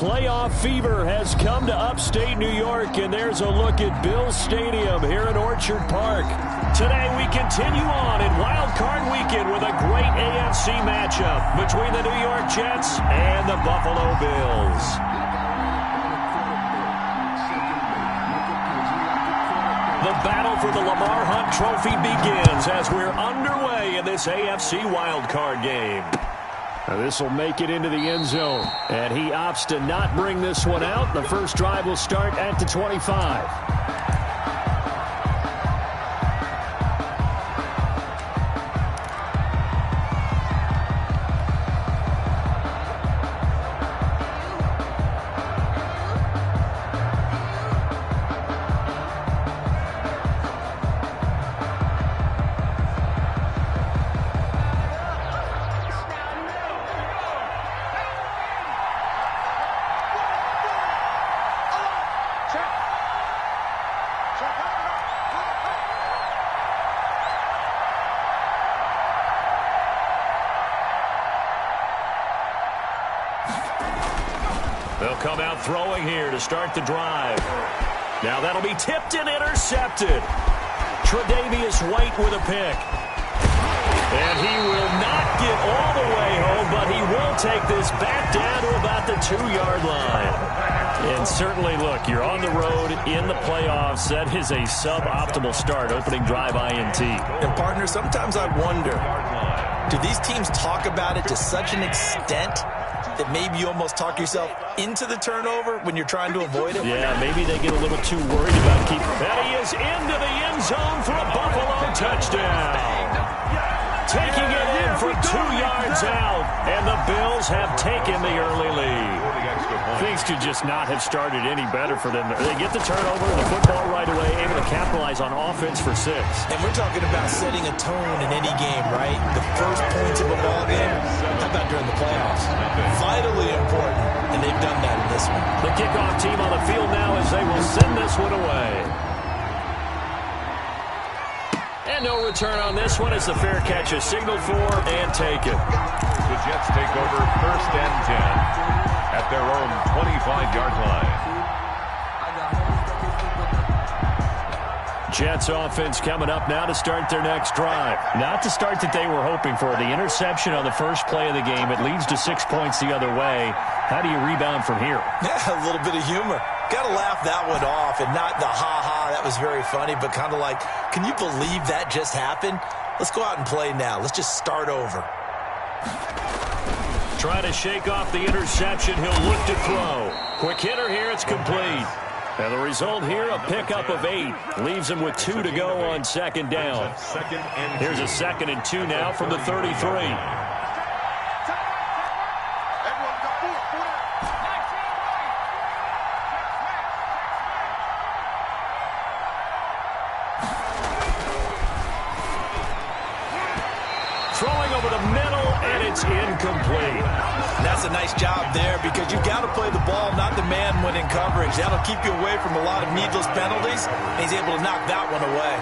Playoff fever has come to upstate New York, and there's a look at Bills Stadium here in Orchard Park. Today we continue on in Wild Card Weekend with a great AFC matchup between the New York Jets and the Buffalo Bills. The battle for the Lamar Hunt Trophy begins as we're underway in this AFC Wild Card game. Now this will make it into the end zone, and he opts to not bring this one out. The first drive will start at the 25. They'll come out throwing here to start the drive. Now that'll be tipped and intercepted. Tre'Davious White with a pick. And he will not get all the way home, but he will take this back down to about the 2-yard line. And certainly, look, you're on the road in the playoffs. That is a suboptimal start, opening drive INT. And, partner, sometimes I wonder, do these teams talk about it to such an extent that maybe you almost talk yourself into the turnover when you're trying to avoid it? Yeah, maybe they get a little too worried about keeping. And he is into the end zone for a Buffalo touchdown. Taking it in from 2 yards out, and the Bills have taken the early lead. Things could just not have started any better for them. They get the turnover, the football right away, able to capitalize on offense for 6. And we're talking about setting a tone in any game, right? The first points of a ball game, how about during the playoffs? Vitally important, and they've done that in this one. The kickoff team on the field now as they will send this one away. And no return on this one as the fair catch is signaled for and taken. The Jets take over 1st and 10 at their own 25-yard line. Jets offense coming up now to start their next drive. Not the start that they were hoping for. The interception on the first play of the game. It leads to 6 points the other way. How do you rebound from here? Yeah, a little bit of humor. Got to laugh that one off, and not the ha-ha, that was very funny, but kind of like, can you believe that just happened? Let's go out and play now. Let's just start over. Trying to shake off the interception. He'll look to throw. Quick hitter here. It's complete. And the result here, a pickup of 8. Leaves him with 2 to go on 2nd down. Here's a 2nd and 2 now from the 33. Throwing over the middle, and it's incomplete. That's a nice job there because you've got to play the ball, not the man when in coverage. That'll keep you away from a lot of needless penalties, and he's able to knock that one away.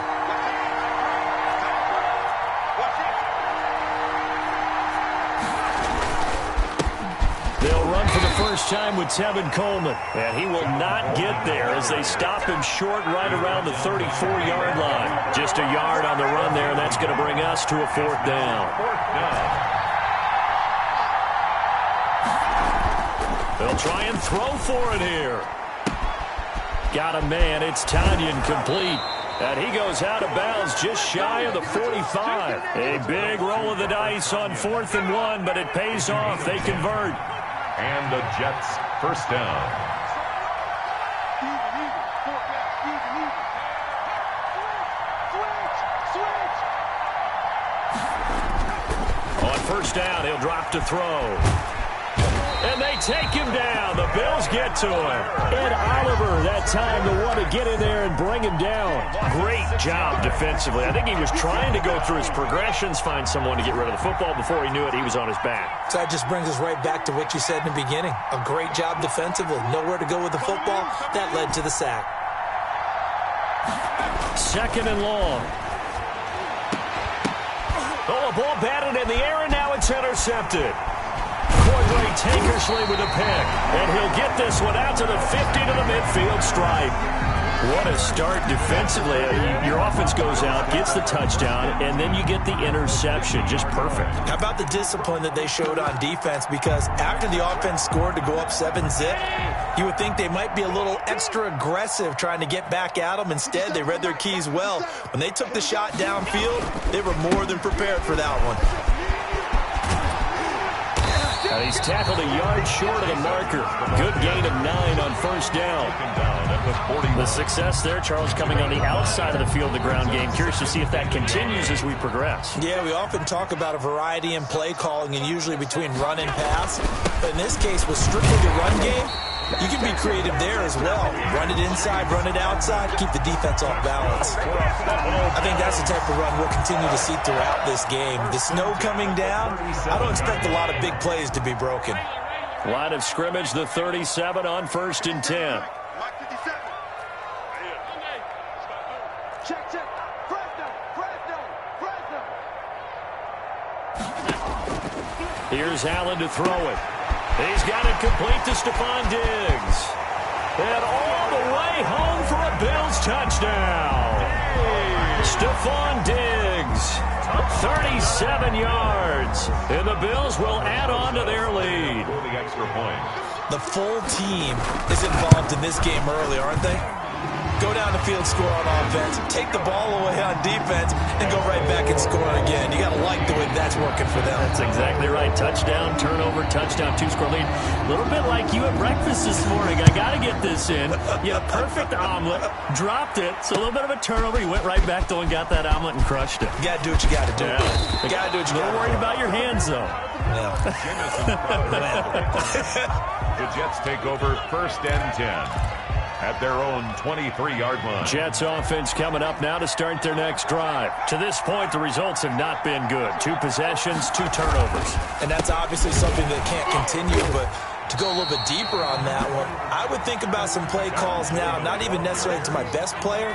They'll run for the first time with Tevin Coleman, and he will not get there as they stop him short right around the 34-yard line. Just a yard on the run there, and that's going to bring us to a 4th down. They'll try and throw for it here. Got a man. It's Tanyan complete. And he goes out of bounds just shy of the 45. A big roll of the dice on 4th and 1, but it pays off. They convert. And the Jets first down. On 1st down, he'll drop to throw. And they take him down. The Bills get to him. Ed Oliver that time the one to get in there and bring him down. Great job defensively. I think he was trying to go through his progressions, find someone to get rid of the football. Before he knew it, he was on his back. So that just brings us right back to what you said in the beginning. A great job defensively. Nowhere to go with the football. That led to the sack. 2nd and long. Oh, a ball batted in the air, and now it's intercepted. Cordray Tankersley with a pick. And he'll get this one out to the 50 to the midfield stripe. What a start defensively. Your offense goes out, gets the touchdown, and then you get the interception. Just perfect. How about the discipline that they showed on defense? Because after the offense scored to go up 7-zip, you would think they might be a little extra aggressive trying to get back at them. Instead, they read their keys well. When they took the shot downfield, they were more than prepared for that one. And he's tackled a yard short of the marker. Good gain of 9 on first down. The success there, Charles, coming on the outside of the field, the ground game. Curious to see if that continues as we progress. Yeah, we often talk about a variety in play calling and usually between run and pass. But in this case, with strictly the run game, you can be creative there as well. Run it inside, run it outside, keep the defense off balance. I think that's the type of run we'll continue to see throughout this game. The snow coming down, I don't expect a lot of big plays to be broken. Line of scrimmage, the 37 on 1st and 10. Here's Allen to throw it. He's got it complete to Stephon Diggs. And all the way home for a Bills touchdown. Stephon Diggs, 37 yards. And the Bills will add on to their lead. The full team is involved in this game early, aren't they? Go down the field, score on offense, take the ball away on defense, and go right back and score again. You got to like the way that's working for them. That's exactly right. Touchdown, turnover, touchdown, 2-score lead. A little bit like you at breakfast this morning. I got to get this in. You had a perfect omelet, dropped it, so a little bit of a turnover. You went right back, though, and got that omelet and crushed it. You got to do what you got to do. Yeah. You got to do what you got to do. A little worried about your hands, though. Yeah. The Jets take over 1st and 10. At their own 23-yard line. Jets offense coming up now to start their next drive. To this point, the results have not been good. 2 possessions, 2 turnovers. And that's obviously something that can't continue, but to go a little bit deeper on that one, I would think about some play calls now, not even necessarily to my best player,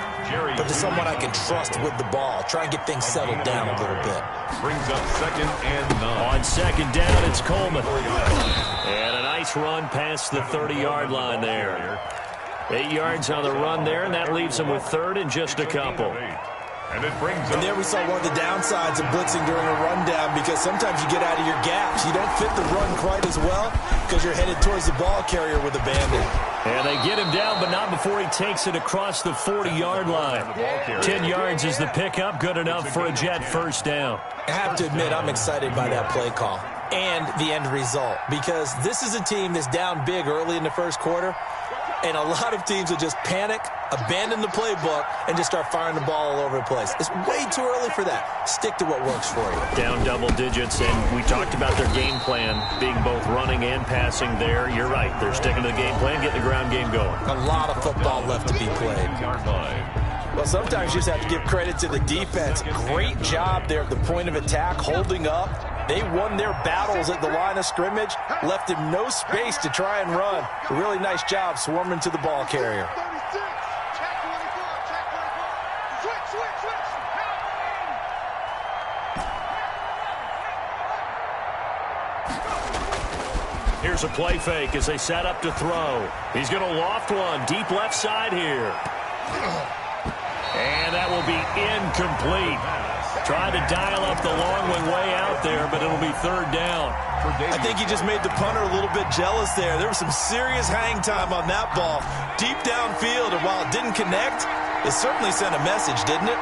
but to someone I can trust with the ball. Try and get things settled down a little bit. Brings up 2nd and 9. On 2nd down, it's Coleman. And a nice run past the 30-yard line there. 8 yards on the run there, and that leaves them with 3rd and just a couple. And there we saw one of the downsides of blitzing during a rundown, because sometimes you get out of your gaps. You don't fit the run quite as well because you're headed towards the ball carrier with a bandit. And they get him down, but not before he takes it across the 40-yard line. 10 yards is the pickup, good enough for a Jet first down. I have to admit, I'm excited by that play call and the end result, because this is a team that's down big early in the first quarter. And a lot of teams will just panic, abandon the playbook, and just start firing the ball all over the place. It's way too early for that. Stick to what works for you. Down double digits, and we talked about their game plan being both running and passing there. You're right. They're sticking to the game plan, getting the ground game going. A lot of football left to be played. Well, sometimes you just have to give credit to the defense. Great job there at the point of attack, holding up. They won their battles at the line of scrimmage, left him no space to try and run. A really nice job swarming to the ball carrier. Here's a play fake as they set up to throw. He's going to loft one deep left side here. And that will be incomplete. Trying to dial up the long one way out there, but it'll be 3rd down. I think he just made the punter a little bit jealous there. There was some serious hang time on that ball. Deep downfield, and while it didn't connect, it certainly sent a message, didn't it?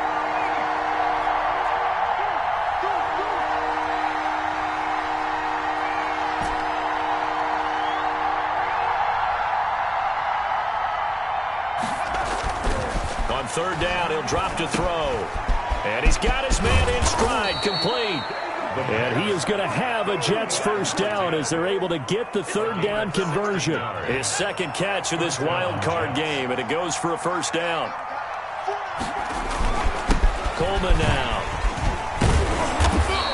On 3rd down, he'll drop to throw. And he's got his man in stride, complete. And he is going to have a Jets first down as they're able to get the 3rd down conversion. His 2nd catch of this wild card game, and it goes for a first down. Coleman now.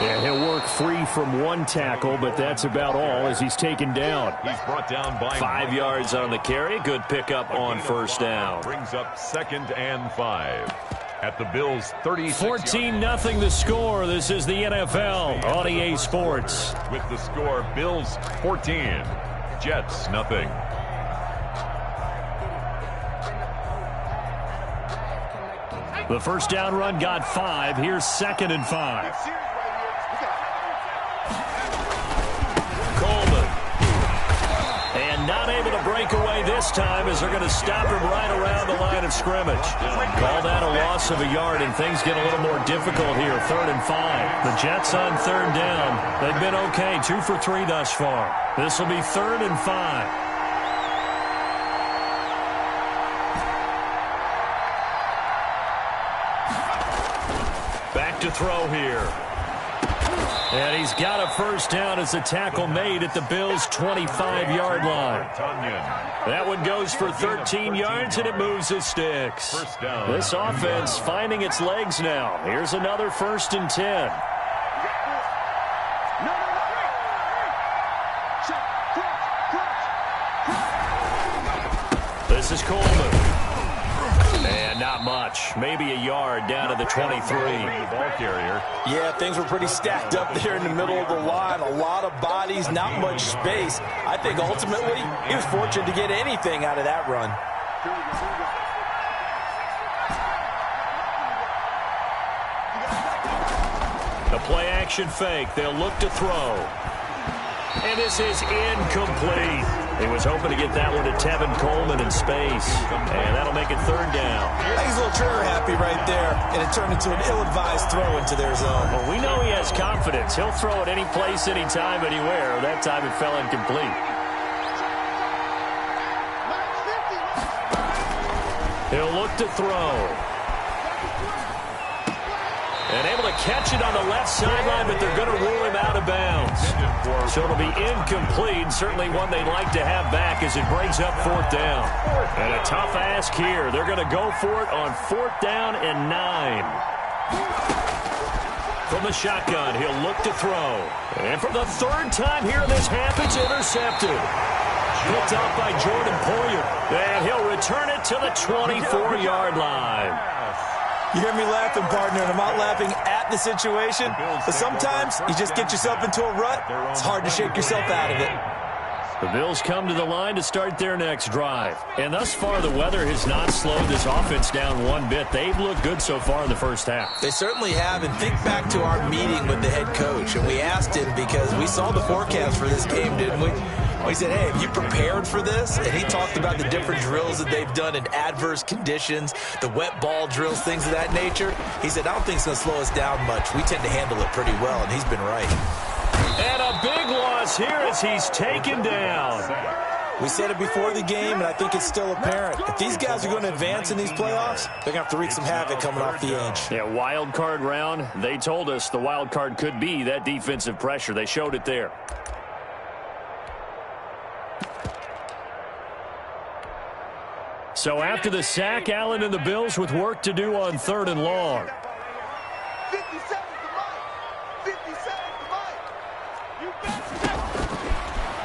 And he'll work free from 1 tackle, but that's about all as he's taken down. He's brought down by 5 yards on the carry. Good pickup on first down. Brings up 2nd and 5. at the Bills' 36. 14-0 the score. This is the NFL on EA Sports. With the score, Bills 14, Jets nothing. The first down run got 5. Here's 2nd and 5. Coleman. And not able to break away this time as they're going to stop him right around the line of scrimmage. Call that a loss of a yard, and things get a little more difficult here. 3rd and 5. The Jets on 3rd down. They've been okay. 2 for 3 thus far. This will be 3rd and 5. To throw here. And he's got a first down as a tackle made at the Bills' 25-yard line. That one goes for 13 yards, and it moves his sticks. This offense finding its legs now. Here's another 1st and 10. This is Coleman. And not much. Maybe a yard down to the 23. Ball carrier. Yeah, things were pretty stacked up there in the middle of the line. A lot of bodies, not much space. I think ultimately he was fortunate to get anything out of that run. The play-action fake. They'll look to throw. And this is incomplete. He was hoping to get that one to Tevin Coleman in space. And that'll make it 3rd down. He's a little trigger happy right there. And it turned into an ill-advised throw into their zone. Well, we know he has confidence. He'll throw it any place, anytime, anywhere. That time it fell incomplete. He'll look to throw. And able to catch it on the left sideline, but they're going to rule him out of bounds. So it'll be incomplete. Certainly one they'd like to have back as it brings up 4th down. And a tough ask here. They're going to go for it on 4th down and 9. From the shotgun, he'll look to throw. And for the 3rd time here in this half, it's intercepted. Picked up by Jordan Poyer. And he'll return it to the 24-yard line. You hear me laughing, partner, and I'm not laughing at the situation. But sometimes you just get yourself into a rut. It's hard to shake yourself out of it. The Bills come to the line to start their next drive. And thus far, the weather has not slowed this offense down one bit. They've looked good so far in the first half. They certainly have. And think back to our meeting with the head coach. And we asked him because we saw the forecast for this game, didn't we? We said, hey, have you prepared for this? And he talked about the different drills that they've done in adverse conditions, the wet ball drills, things of that nature. He said, I don't think it's going to slow us down much. We tend to handle it pretty well, and he's been right. And a big loss here as he's taken down. We said it before the game, and I think it's still apparent. If these guys are going to advance in these playoffs, they're going to have to wreak some havoc coming off the edge. Yeah, wild card round. They told us the wild card could be that defensive pressure. They showed it there. So after the sack, Allen and the Bills with work to do on 3rd and long. 57 to Mike. 57 to Mike.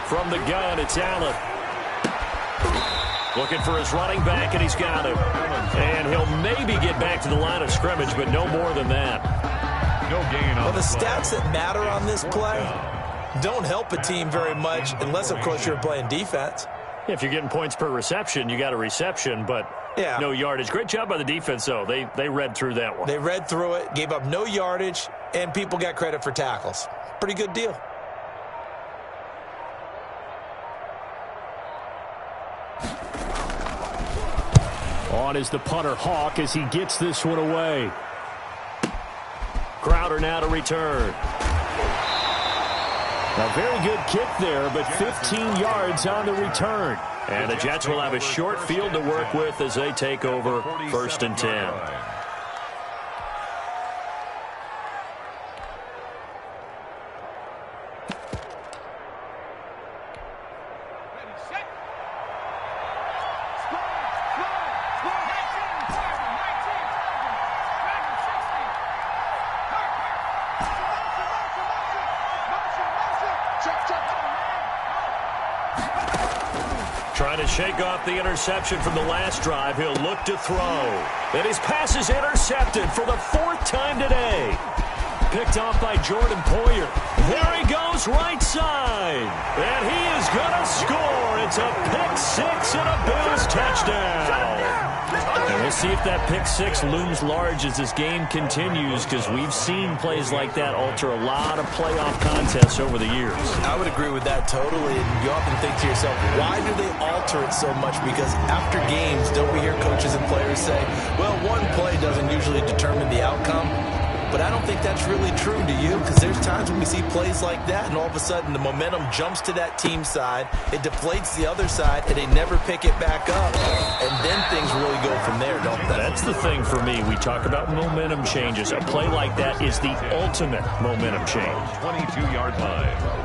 From the gun, it's Allen. Looking for his running back, and he's got him. And he'll maybe get back to the line of scrimmage, but no more than that. No gain on well, the stats that matter on this play don't help a team very much unless, of course, you're playing defense. If you're getting points per reception, you got a reception, but no yardage. Great job by the defense, though. They read through that one. They read through it, gave up no yardage, and people got credit for tackles. Pretty good deal. On is the punter, Hawk, as he gets this one away. Crowder now to return. A very good kick there, but 15 yards on the return. And the Jets will have a short field to work with as they take over 1st and 10. Trying to shake off the interception from the last drive. He'll look to throw. And his pass is intercepted for the 4th time today. Picked off by Jordan Poyer. There he goes, right side. And he is going to score. It's a pick 6 and a Bills touchdown. And we'll see if that pick 6 looms large as this game continues, because we've seen plays like that alter a lot of playoff contests over the years. I would agree with that totally. And you often think to yourself, why do they alter it so much? Because after games, don't we hear coaches and players say, well, one play doesn't usually determine the outcome? But I don't think that's really true, do you? Because there's times when we see plays like that, and all of a sudden the momentum jumps to that team side, it deflates the other side, and they never pick it back up. And then things really go from there, don't they? That's the thing for me. We talk about momentum changes. A play like that is the ultimate momentum change. 22-yard line.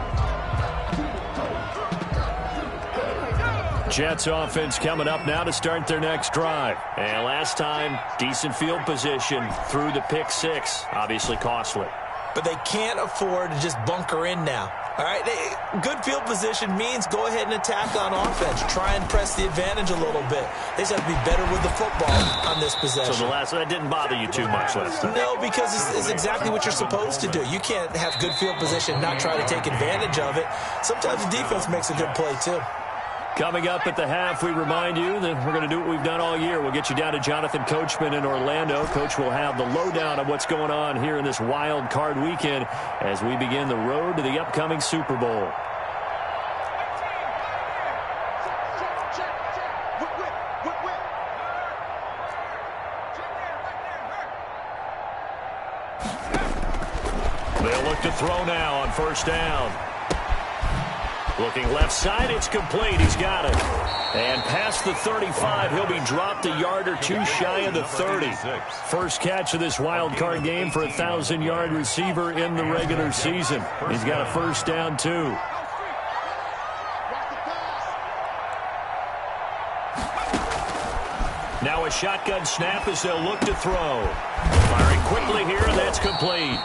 Jets offense coming up now to start their next drive. And last time, decent field position through the pick 6. Obviously costly. But they can't afford to just bunker in now. All right, good field position means go ahead and attack on offense. Try and press the advantage a little bit. They just have to be better with the football on this possession. So that didn't bother you too much last time? No, because it's exactly what you're supposed to do. You can't have good field position and not try to take advantage of it. Sometimes the defense makes a good play, too. Coming up at the half, we remind you that we're going to do what we've done all year. We'll get you down to Jonathan Coachman in Orlando. Coach will have the lowdown of what's going on here in this wild card weekend as we begin the road to the upcoming Super Bowl. They'll look to throw now on first down. Looking left side, it's complete. He's got it. And past the 35, he'll be dropped a yard or two shy of the 30. First catch of this wild card game for a 1,000-yard receiver in the regular season. He's got a first down, too. Now a shotgun snap as they'll look to throw. Firing quickly here, and that's complete.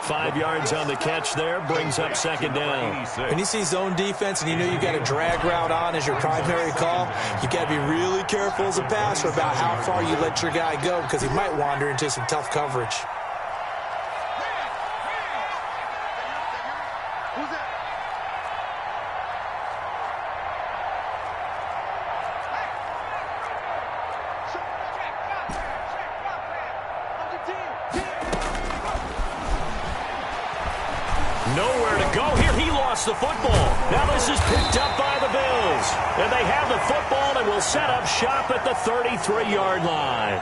5 yards on the catch there, brings up second down. When you see zone defense and you know you've got a drag route on as your primary call, you've got to be really careful as a passer about how far you let your guy go, because he might wander into some tough coverage. Nowhere to go here. He lost the football. Now this is picked up by the Bills. And they have the football and will set up shop at the 33-yard line.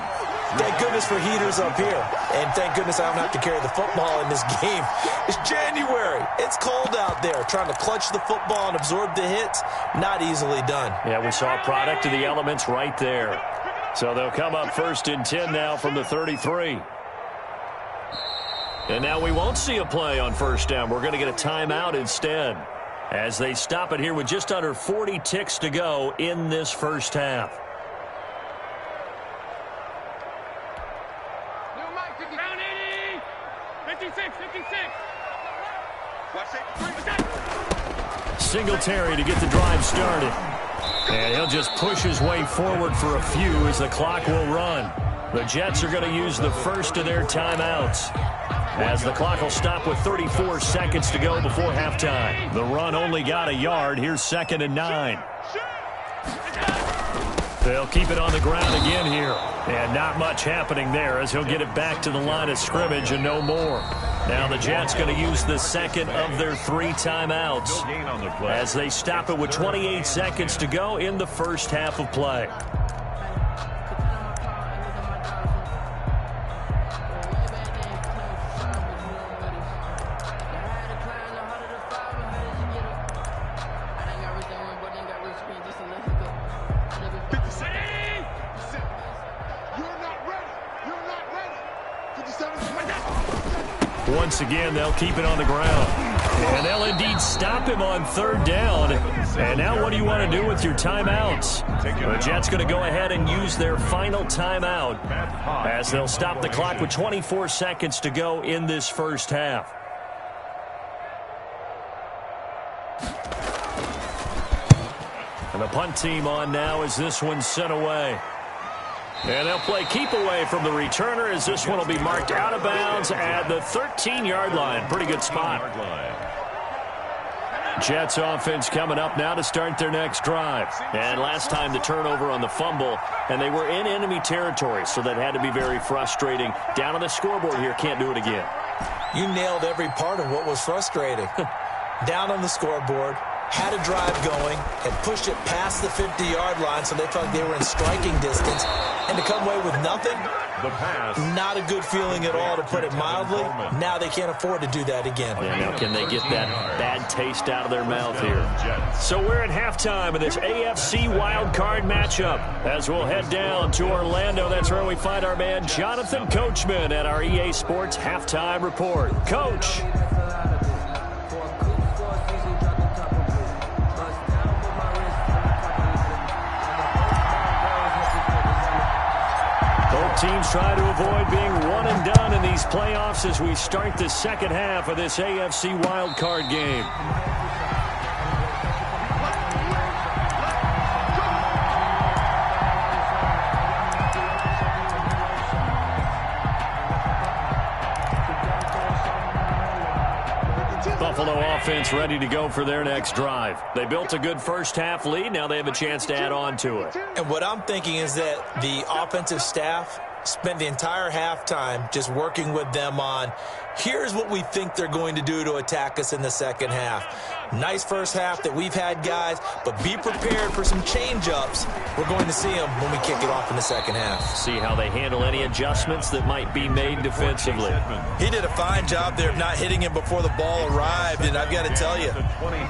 Thank goodness for heaters up here. And thank goodness I don't have to carry the football in this game. It's January. It's cold out there. Trying to clutch the football and absorb the hits, not easily done. Yeah, we saw a product of the elements right there. So they'll come up 1st and 10 now from the 33. And now we won't see a play on first down. We're going to get a timeout instead as they stop it here with just under 40 ticks to go in this first half. Round 80, 56. Singletary to get the drive started. And he'll just push his way forward for a few as the clock will run. The Jets are going to use the first of their timeouts, as the clock will stop with 34 seconds to go before halftime. The run only got a yard. Here's 2nd and 9. They'll keep it on the ground again here. And not much happening there as he'll get it back to the line of scrimmage and no more. Now the Jets going to use the second of their 3 timeouts as they stop it with 28 seconds to go in the first half of play. Once again, they'll keep it on the ground. And they'll indeed stop him on 3rd down. And now what do you want to do with your timeouts? The Jets going to go ahead and use their final timeout as they'll stop the clock with 24 seconds to go in this first half. And the punt team on now as this one's sent away. And they'll play keep away from the returner as this one will be marked out of bounds at the 13-yard line. Pretty good spot. Jets offense coming up now to start their next drive. And last time the turnover on the fumble, and they were in enemy territory, so that had to be very frustrating. Down on the scoreboard here, can't do it again. You nailed every part of what was frustrating. Down on the scoreboard, had a drive going, had pushed it past the 50-yard line so they felt like they were in striking distance, and to come away with nothing, not a good feeling at all, to put it mildly. Now they can't afford to do that again. Yeah, now can they get that bad taste out of their mouth here? So we're at halftime of this AFC wildcard matchup as we'll head down to Orlando. That's where we find our man Jonathan Coachman at our EA Sports Halftime Report. Coach. Teams try to avoid being one and done in these playoffs as we start the second half of this AFC wildcard game. Buffalo offense ready to go for their next drive. They built a good first half lead. Now they have a chance to add on to it. And what I'm thinking is that the offensive staff spent the entire halftime just working with them on, here's what we think they're going to do to attack us in the second half. Nice first half that we've had, guys, but be prepared for some change-ups. We're going to see them when we kick it off in the second half. See how they handle any adjustments that might be made defensively. He did a fine job there of not hitting him before the ball arrived, and I've got to tell you,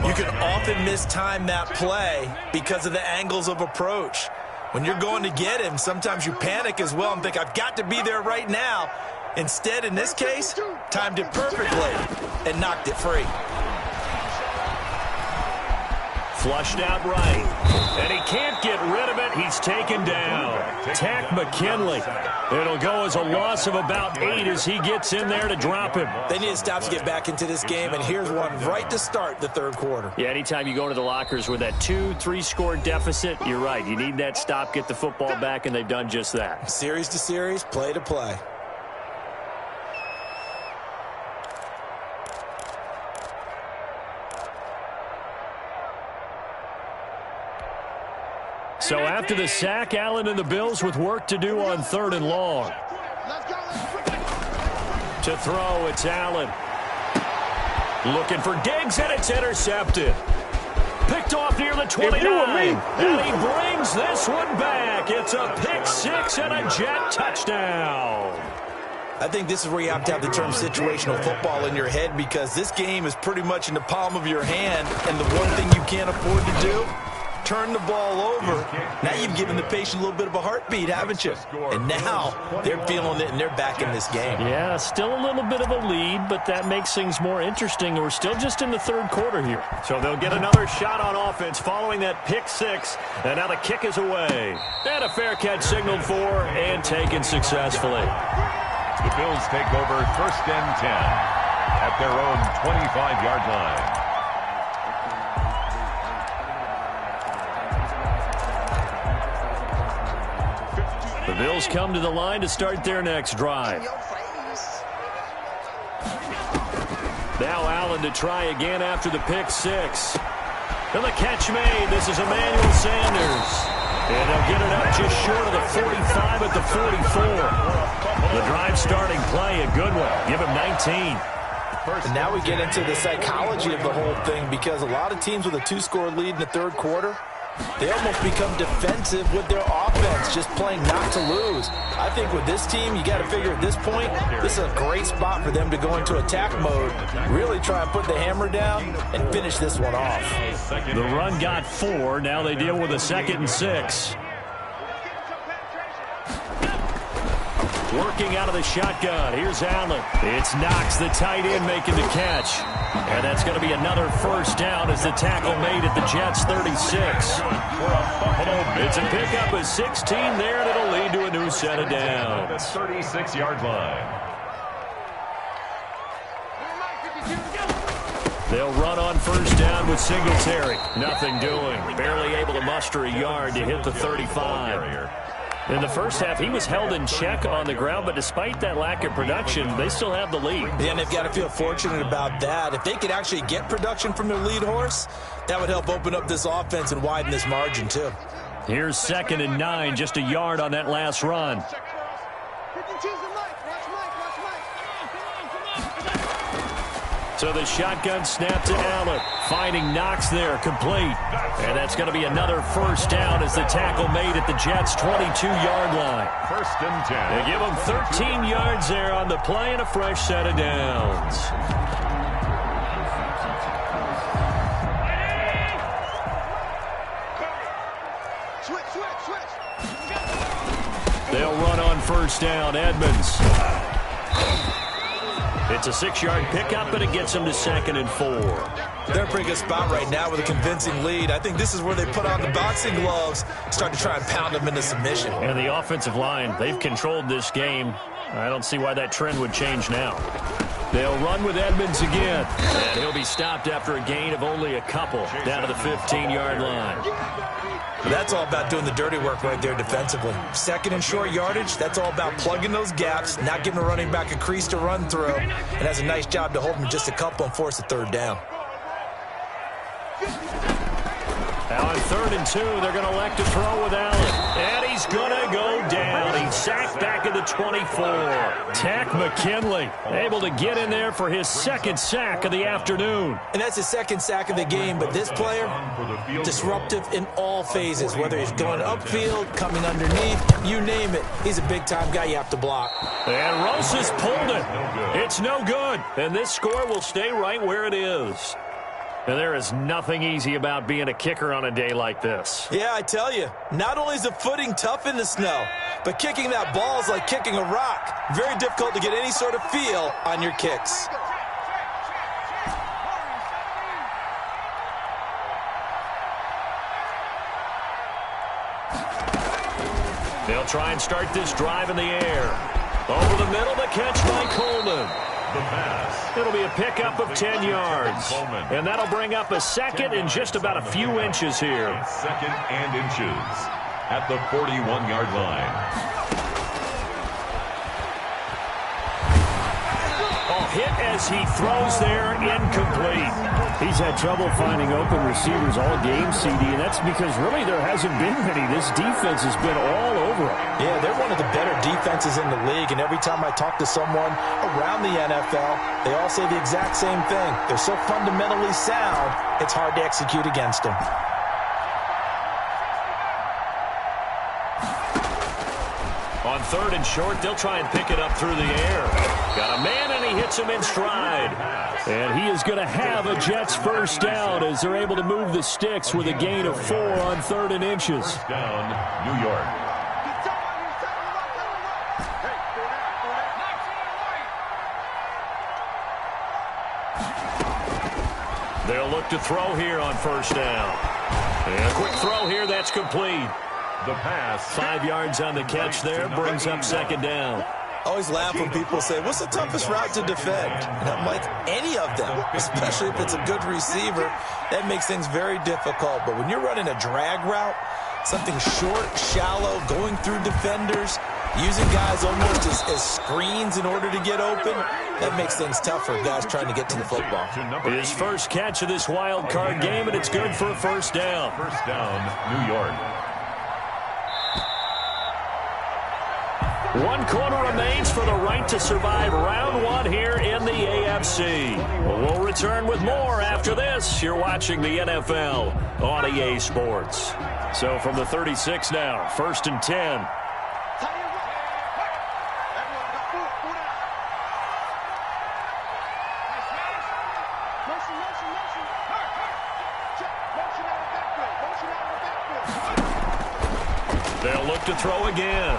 you can often mistime that play because of the angles of approach. When you're going to get him, sometimes you panic as well and think, I've got to be there right now. Instead, in this case, timed it perfectly and knocked it free. Flushed out right, and he can't get rid of it. He's taken down. Tack McKinley. It'll go as a loss of about 8 as he gets in there to drop him. They need to stop to get back into this game, and here's one right to start the third quarter. Yeah, anytime you go into the lockers with that 2-3 score deficit, you're right. You need that stop, get the football back, and they've done just that. Series to series, play to play. So after the sack, Allen and the Bills with work to do on 3rd and long. To throw, it's Allen. Looking for Diggs, and it's intercepted. Picked off near the 29. And he brings this one back. It's a pick six and a Jet touchdown. I think this is where you have to have the term situational football in your head, because this game is pretty much in the palm of your hand, and the one thing you can't afford to do, turn the ball over. Now you've given the patient a little bit of a heartbeat, haven't you? And now they're feeling it, and they're back in this game. Yeah, still a little bit of a lead, but that makes things more interesting. We're still just in the third quarter here. So they'll get another shot on offense following that pick six. And now the kick is away. And a fair catch signaled for and taken successfully. The Bills take over 1st and 10 at their own 25-yard line. The Bills come to the line to start their next drive. Now Allen to try again after the pick six. And the catch made. This is Emmanuel Sanders. And they'll get it up just short of the 45 at the 44. The drive starting play, a good one. Give him 19. And now we get into the psychology of the whole thing, because a lot of teams with a 2-score lead in the third quarter, they almost become defensive with their offense, just playing not to lose. I think with this team, you got to figure at this point, this is a great spot for them to go into attack mode, really try and put the hammer down and finish this one off. The run got 4. Now they deal with a 2nd and 6. Working out of the shotgun. Here's Allen. It's Knox, the tight end, making the catch. And that's going to be another first down as the tackle made at the Jets' 36. It's a pickup of 16 there, and it'll lead to a new set of downs. 36-yard line. They'll run on first down with Singletary. Nothing doing. Barely able to muster a yard to hit the 35. In the first half, he was held in check on the ground, but despite that lack of production, they still have the lead. Yeah, and they've got to feel fortunate about that. If they could actually get production from their lead horse, that would help open up this offense and widen this margin, too. Here's 2nd and 9, just a yard on that last run. So the shotgun snap to Allen. Finding Knox there, complete. And that's going to be another first down as the tackle made at the Jets' 22-yard line. 1st and 10. They give them 13 yards there on the play and a fresh set of downs. They'll run on first down. Edmonds. It's a 6-yard pickup, but it gets them to 2nd and 4. They're in a pretty good spot right now with a convincing lead. I think this is where they put on the boxing gloves, start to try and pound them into submission. And the offensive line, they've controlled this game. I don't see why that trend would change now. They'll run with Edmonds again. And he'll be stopped after a gain of only a couple, down to the 15-yard line. That's all about doing the dirty work right there defensively. 2nd and short yardage, that's all about plugging those gaps, not giving a running back a crease to run through, and has a nice job to hold him just a couple and force a 3rd down. Now on 3rd and 2, they're going to elect to throw with Allen. And he's going to go down. He's sacked back at the 24. Tack McKinley able to get in there for his 2nd sack of the afternoon. And that's his 2nd sack of the game, but this player, disruptive in all phases, whether he's going upfield, coming underneath, you name it. He's a big-time guy you have to block. And Rosas pulled it. It's no good. And this score will stay right where it is. And there is nothing easy about being a kicker on a day like this. Yeah, I tell you, not only is the footing tough in the snow, but kicking that ball is like kicking a rock. Very difficult to get any sort of feel on your kicks. They'll try and start this drive in the air. Over the middle, the catch by Coleman. The pass. It'll be a pickup of 10 yards. And that'll bring up a 2nd and just about a few inches here. 2nd and inches at the 41-yard line. Hit as he throws there, incomplete. He's had trouble finding open receivers all game, CD, and that's because really there hasn't been many. This defense has been all over him. Yeah, they're one of the better defenses in the league, and every time I talk to someone around the NFL, they all say the exact same thing. They're so fundamentally sound, it's hard to execute against them. On 3rd and short, they'll try and pick it up through the air. Got a man, and he hits him in stride. And he is going to have a Jets first down as they're able to move the sticks with a gain of 4 on 3rd and inches. First down, New York. They'll look to throw here on first down. And a quick throw here, that's complete. The pass. 5 yards on the catch there, brings up 2nd down. I always laugh when people say, what's the toughest route to defend? And I'm like, any of them, especially if it's a good receiver. That makes things very difficult. But when you're running a drag route, something short, shallow, going through defenders, using guys almost as screens in order to get open, that makes things tough for guys trying to get to the football. His first catch of this wild card game, and it's good for a first down. First down, New York. 1 quarter remains for the right to survive round 1 here in the AFC. We'll return with more after this. You're watching the NFL on EA Sports. So from the 36 now, 1st and 10. They'll look to throw again.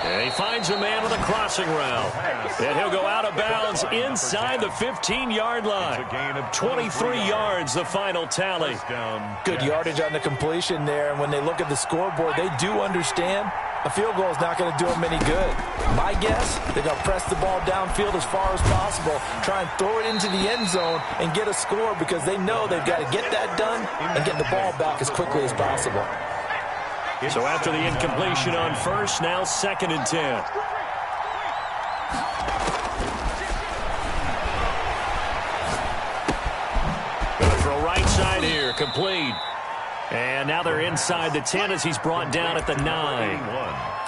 And he finds a man with a crossing route. And he'll go out of bounds inside the 15-yard line. 23 yards, the final tally. Good yardage on the completion there. And when they look at the scoreboard, they do understand A field goal is not going to do them any good. My guess, they're going to press the ball downfield as far as possible, try and throw it into the end zone and get a score because they know they've got to get that done and get the ball back as quickly as possible. So after the incompletion on first, now 2nd and 10. Going to throw right side here, complete. And now they're inside the 10 as he's brought down at the 9.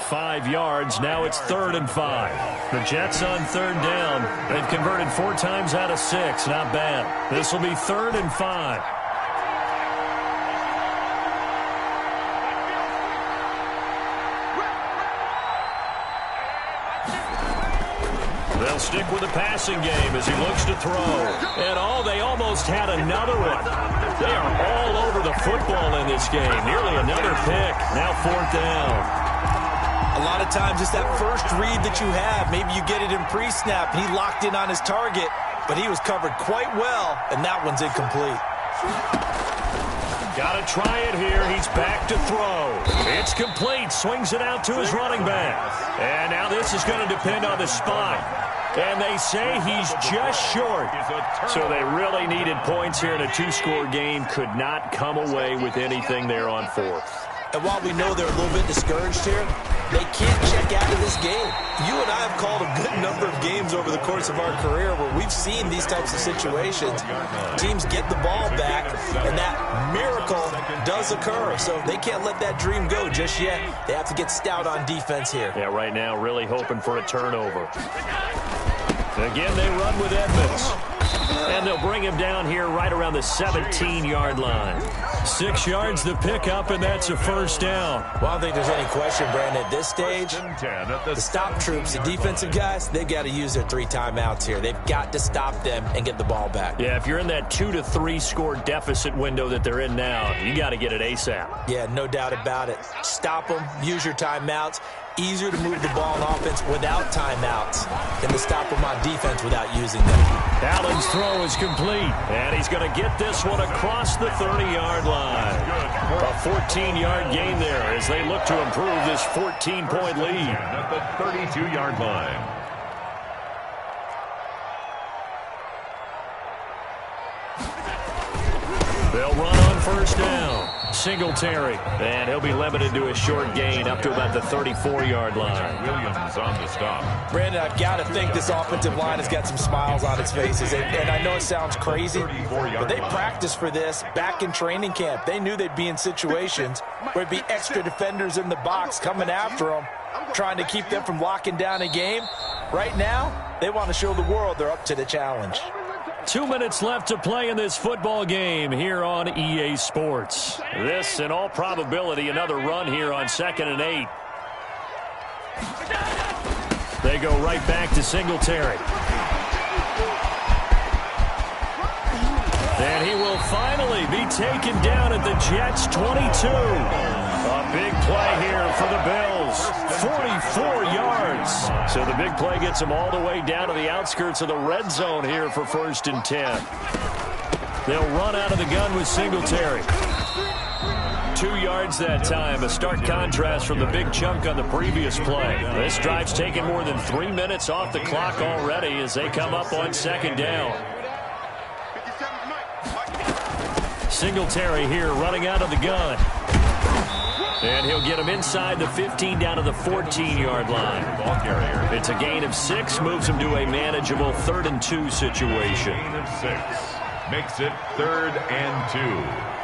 5 yards. Now it's 3rd and 5. The Jets on 3rd down. They've converted 4 times out of 6. Not bad. This will be 3rd and 5. They'll stick with the passing game as he looks to throw. And they almost had another one. They are all over the football in this game. Nearly another pick. Now 4th down. A lot of times it's that first read that you have. Maybe you get it in pre-snap, and he locked in on his target, but he was covered quite well, and that one's incomplete. Got to try it here. He's back to throw. It's complete. Swings it out to his running back. And now this is going to depend on the spot. And they say he's just short. So they really needed points here in a 2-score game. Could not come away with anything there on 4th. And while we know they're a little bit discouraged here, they can't check out of this game. You and I have called a good number of games over the course of our career where we've seen these types of situations. Teams get the ball back, and that miracle does occur. So they can't let that dream go just yet. They have to get stout on defense here. Yeah, right now really hoping for a turnover. Again, they run with Edmonds. And they'll bring him down here right around the 17-yard line. 6 yards the pickup, and that's a 1st down. Well, I don't think there's any question, Brandon, at this stage, the stop troops, the defensive guys, they've got to use their 3 timeouts here. They've got to stop them and get the ball back. Yeah, if you're in that 2 to 3 score deficit window that they're in now, you got to get it ASAP. Yeah, no doubt about it. Stop them, use your timeouts. Easier to move the ball on offense without timeouts than to stop them on defense without using them. Allen's throw is complete, and he's going to get this one across the 30-yard line. A 14-yard gain there as they look to improve this 14-point lead. At the 32-yard line. They'll run on 1st down. Singletary, and he'll be limited to a short gain up to about the 34-yard line. Williams on the stop. Brandon, I've got to think this offensive line has got some smiles on its faces. And I know it sounds crazy, but they practiced for this back in training camp. They knew they'd be in situations where it'd be extra defenders in the box coming after them, trying to keep them from locking down a game. Right now, they want to show the world they're up to the challenge. 2 minutes left to play in this football game here on EA Sports. This, in all probability, another run here on 2nd and 8. They go right back to Singletary. And he will finally be taken down at the Jets' 22. A big play here for the Bills. 44 yards. So the big play gets them all the way down to the outskirts of the red zone here for 1st and 10. They'll run out of the gun with Singletary. 2 yards that time, a stark contrast from the big chunk on the previous play. This drive's taken more than 3 minutes off the clock already as they come up on 2nd down. Singletary here running out of the gun. And he'll get him inside the 15 down to the 14-yard line. Ball carrier. It's a gain of 6, moves him to a manageable 3rd and 2 situation. Gain of 6. Makes it 3rd and 2.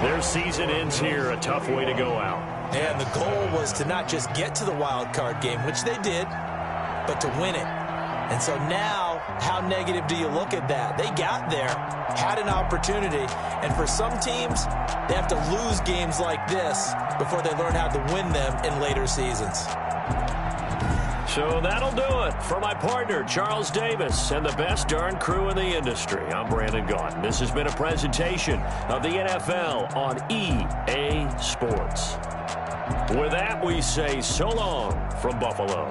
Their season ends here, a tough way to go out. And the goal was to not just get to the wild card game, which they did, but to win it. And so now, how negative do you look at that? They got there, had an opportunity, and for some teams, they have to lose games like this before they learn how to win them in later seasons. So that'll do it for my partner, Charles Davis, and the best darn crew in the industry. I'm Brandon Gaudin. This has been a presentation of the NFL on EA Sports. With that, we say so long from Buffalo.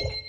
it.